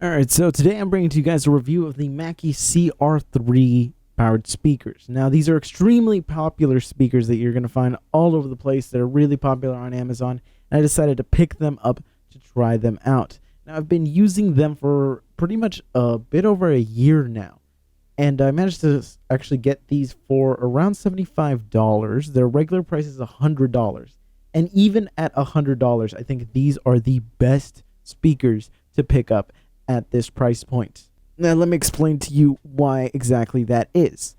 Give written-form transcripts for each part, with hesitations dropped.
Alright, so today I'm bringing to you guys a review of the Mackie CR3 powered speakers. Now, these are extremely popular speakers that you're going to find all over the place that are really popular on Amazon, and I decided to pick them up to try them out. Now, I've been using them for pretty much a bit over a year now, and I managed to actually get these for around $75. Their regular price is $100, and even at $100, I think these are the best speakers to pick up at this price point. Now, let me explain to you why exactly that is.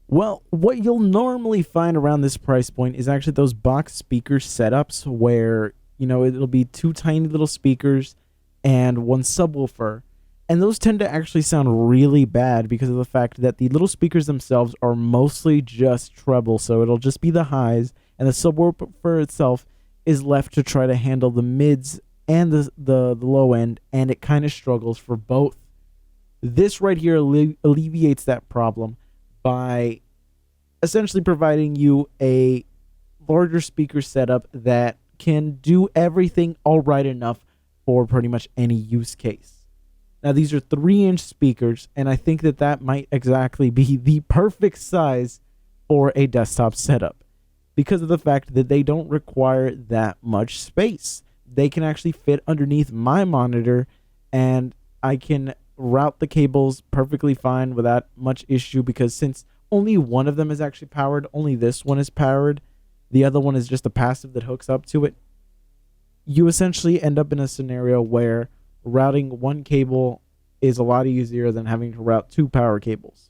Well, what you'll normally find around this price point is actually those box speaker setups where, it'll be two tiny little speakers and one subwoofer. And those tend to actually sound really bad because of the fact that the little speakers themselves are mostly just treble. So it'll just be the highs, and the subwoofer itself is left to try to handle the mids and the low end, and it kind of struggles for both. This right here alleviates that problem by essentially providing you a larger speaker setup that can do everything all right enough for pretty much any use case. Now, these are 3-inch speakers, and I think that might exactly be the perfect size for a desktop setup because of the fact that they don't require that much space. They can actually fit underneath my monitor, and I can route the cables perfectly fine without much issue, because since only one of them is actually powered, only this one is powered, the other one is just a passive that hooks up to it, you essentially end up in a scenario where routing one cable is a lot easier than having to route two power cables.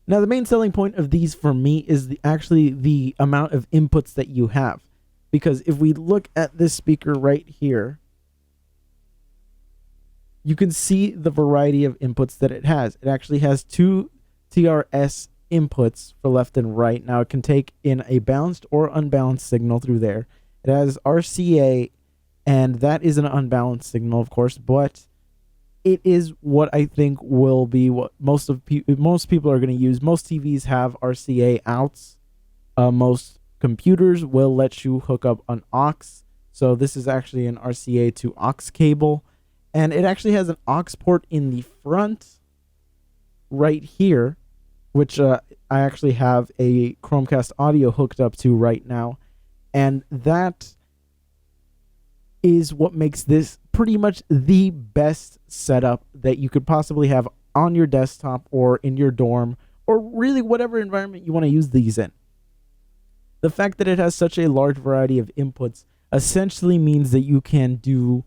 Now, the main selling point of these for me is actually the amount of inputs that you have. Because if we look at this speaker right here, you can see the variety of inputs that it has. It actually has two TRS inputs for left and right. Now, it can take in a balanced or unbalanced signal through there. It has RCA, and that is an unbalanced signal, of course, but it is what I think will be what most people are going to use. Most TVs have RCA outs. Most computers will let you hook up an aux. So this is actually an RCA to aux cable. And it actually has an aux port in the front right here, which I actually have a Chromecast audio hooked up to right now. And that is what makes this pretty much the best setup that you could possibly have on your desktop or in your dorm, or really whatever environment you want to use these in. The fact that it has such a large variety of inputs essentially means that you can do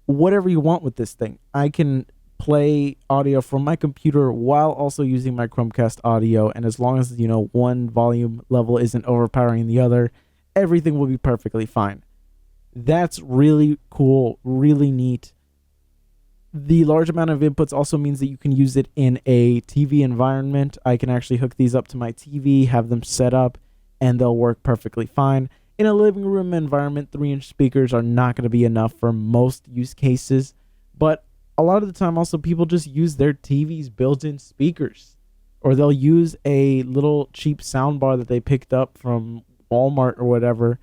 whatever you want with this thing. I can play audio from my computer while also using my Chromecast audio, and as long as, one volume level isn't overpowering the other, everything will be perfectly fine. That's really cool, really neat. The large amount of inputs also means that you can use it in a TV environment. I can actually hook these up to my TV, have them set up, and they'll work perfectly fine. In a living room environment, 3-inch speakers are not going to be enough for most use cases, but a lot of the time also people just use their TV's built-in speakers, or they'll use a little cheap soundbar that they picked up from Walmart or whatever,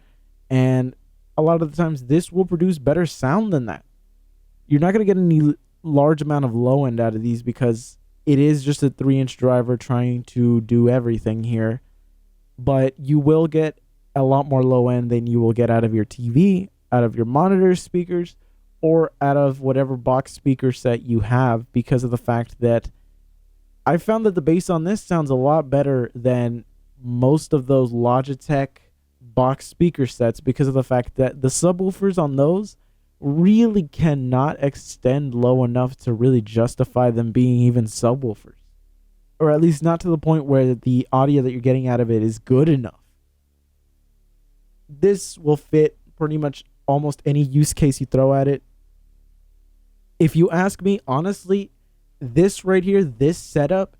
and a lot of the times this will produce better sound than that. You're not going to get any large amount of low end out of these because it is just a 3-inch driver trying to do everything here. But you will get a lot more low end than you will get out of your TV, out of your monitor speakers, or out of whatever box speaker set you have, because of the fact that I found that the bass on this sounds a lot better than most of those Logitech box speaker sets, because of the fact that the subwoofers on those really cannot extend low enough to really justify them being even subwoofers. Or at least not to the point where the audio that you're getting out of it is good enough. This will fit pretty much almost any use case you throw at it. If you ask me, honestly, this right here, this setup,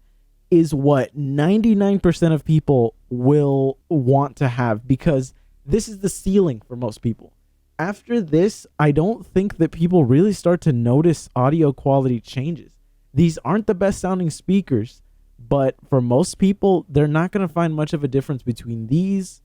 is what 99% of people will want to have, because this is the ceiling for most people. After this, I don't think that people really start to notice audio quality changes. These aren't the best sounding speakers, but for most people, they're not going to find much of a difference between these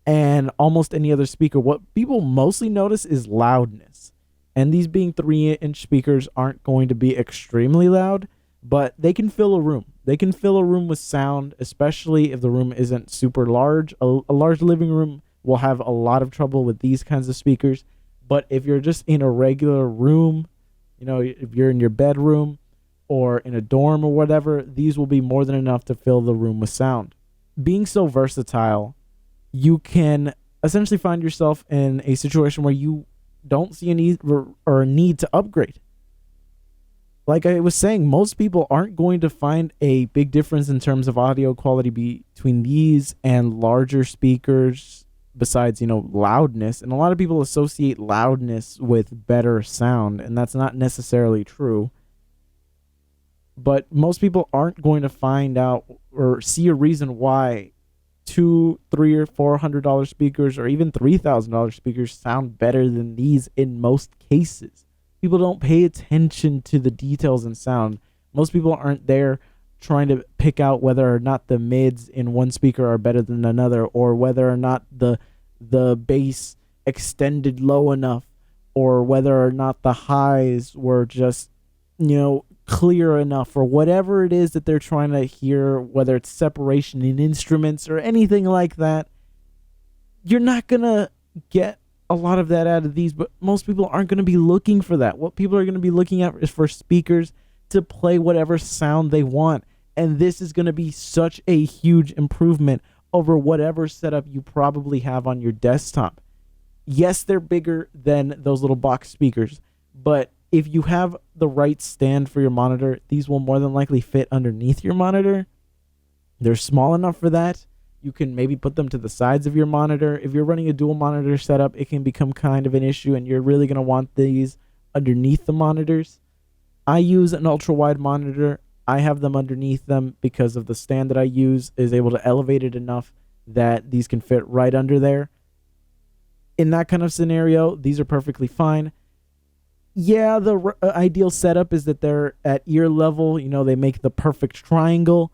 and almost any other speaker. What people mostly notice is loudness. And these being 3-inch speakers aren't going to be extremely loud, but they can fill a room. They can fill a room with sound, especially if the room isn't super large. A large living room will have a lot of trouble with these kinds of speakers. But if you're just in a regular room, if you're in your bedroom or in a dorm or whatever, these will be more than enough to fill the room with sound. Being so versatile, you can essentially find yourself in a situation where you don't see a need or a need to upgrade. Like I was saying, most people aren't going to find a big difference in terms of audio quality between these and larger speakers besides, loudness. And a lot of people associate loudness with better sound, and that's not necessarily true. But most people aren't going to find out or see a reason why $200, $300, or $400 speakers or even $3,000 speakers sound better than these in most cases. People don't pay attention to the details in sound. Most people aren't there trying to pick out whether or not the mids in one speaker are better than another, or whether or not the bass extended low enough, or whether or not the highs were just, clear enough, or whatever it is that they're trying to hear, whether it's separation in instruments or anything like that. You're not going to get a lot of that out of these, but most people aren't going to be looking for that. What people are going to be looking at is for speakers to play whatever sound they want. And this is going to be such a huge improvement over whatever setup you probably have on your desktop. Yes, they're bigger than those little box speakers, but if you have the right stand for your monitor, these will more than likely fit underneath your monitor. They're small enough for that. You can maybe put them to the sides of your monitor. If you're running a dual monitor setup, it can become kind of an issue, and you're really going to want these underneath the monitors. I use an ultra-wide monitor. I have them underneath them because of the stand that I use is able to elevate it enough that these can fit right under there. In that kind of scenario, these are perfectly fine. Yeah, the ideal setup is that they're at ear level. They make the perfect triangle.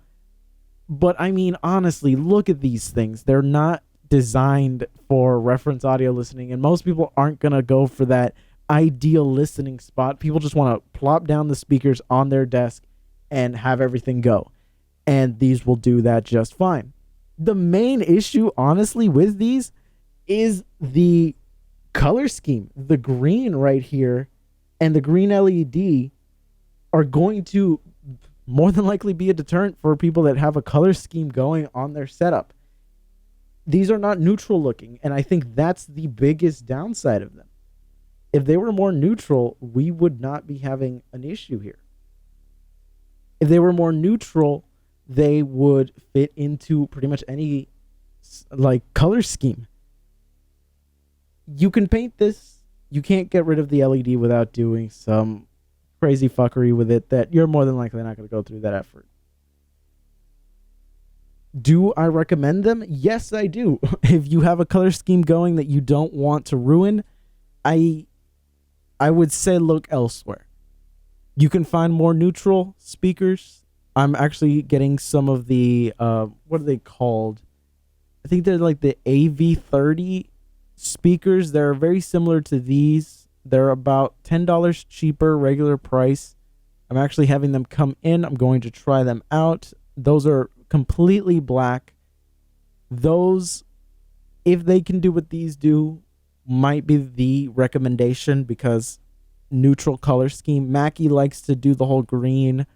But I mean, honestly, look at these things. They're not designed for reference audio listening, and most people aren't going to go for that ideal listening spot. People just want to plop down the speakers on their desk and have everything go. And these will do that just fine. The main issue, honestly, with these is the color scheme. The green right here and the green LED are going to more than likely be a deterrent for people that have a color scheme going on their setup. These are not neutral looking, and I think that's the biggest downside of them. If they were more neutral, we would not be having an issue here. If they were more neutral, they would fit into pretty much any color scheme. You can paint this. You can't get rid of the LED without doing some crazy fuckery with it that you're more than likely not going to go through that effort. Do I recommend them? Yes, I do. If you have a color scheme going that you don't want to ruin, I would say look elsewhere. You can find more neutral speakers. I'm actually getting some of the, what are they called? I think they're like the AV30 speakers. They're very similar to these. They're about $10 cheaper, regular price. I'm actually having them come in. I'm going to try them out. Those are completely black. Those, if they can do what these do, might be the recommendation because neutral color scheme. Mackie likes to do the whole green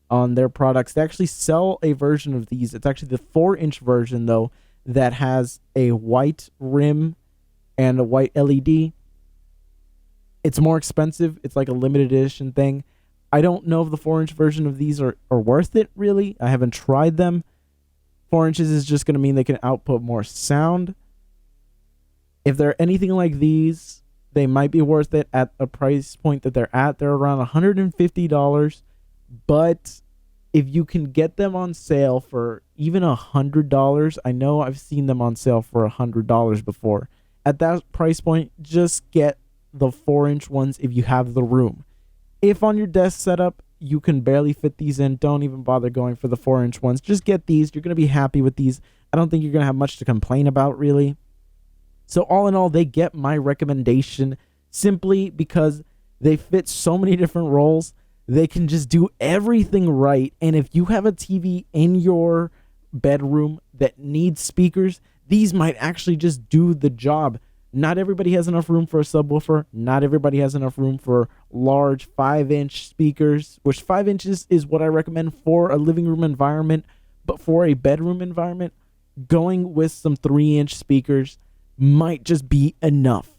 on their products. They actually sell a version of these. It's actually the 4-inch version, though, that has a white rim and a white LED. It's more expensive. It's like a limited edition thing. I don't know if the 4-inch version of these are worth it, really. I haven't tried them. 4 inches is just going to mean they can output more sound. If they're anything like these, they might be worth it at a price point that they're at. They're around $150. But if you can get them on sale for even $100, I know I've seen them on sale for $100 before. At that price point, just get the 4-inch ones if you have the room. If on your desk setup you can barely fit these in, don't even bother going for the 4-inch ones. Just get these. You're going to be happy with these. I don't think you're going to have much to complain about, really. So all in all, they get my recommendation simply because They fit so many different roles. They can just do everything right. And if you have a TV in your bedroom that needs speakers, these might actually just do the job. Not everybody has enough room for a subwoofer. Not everybody has enough room for large 5-inch speakers, which 5 inches is what I recommend for a living room environment. But for a bedroom environment, going with some 3-inch speakers might just be enough.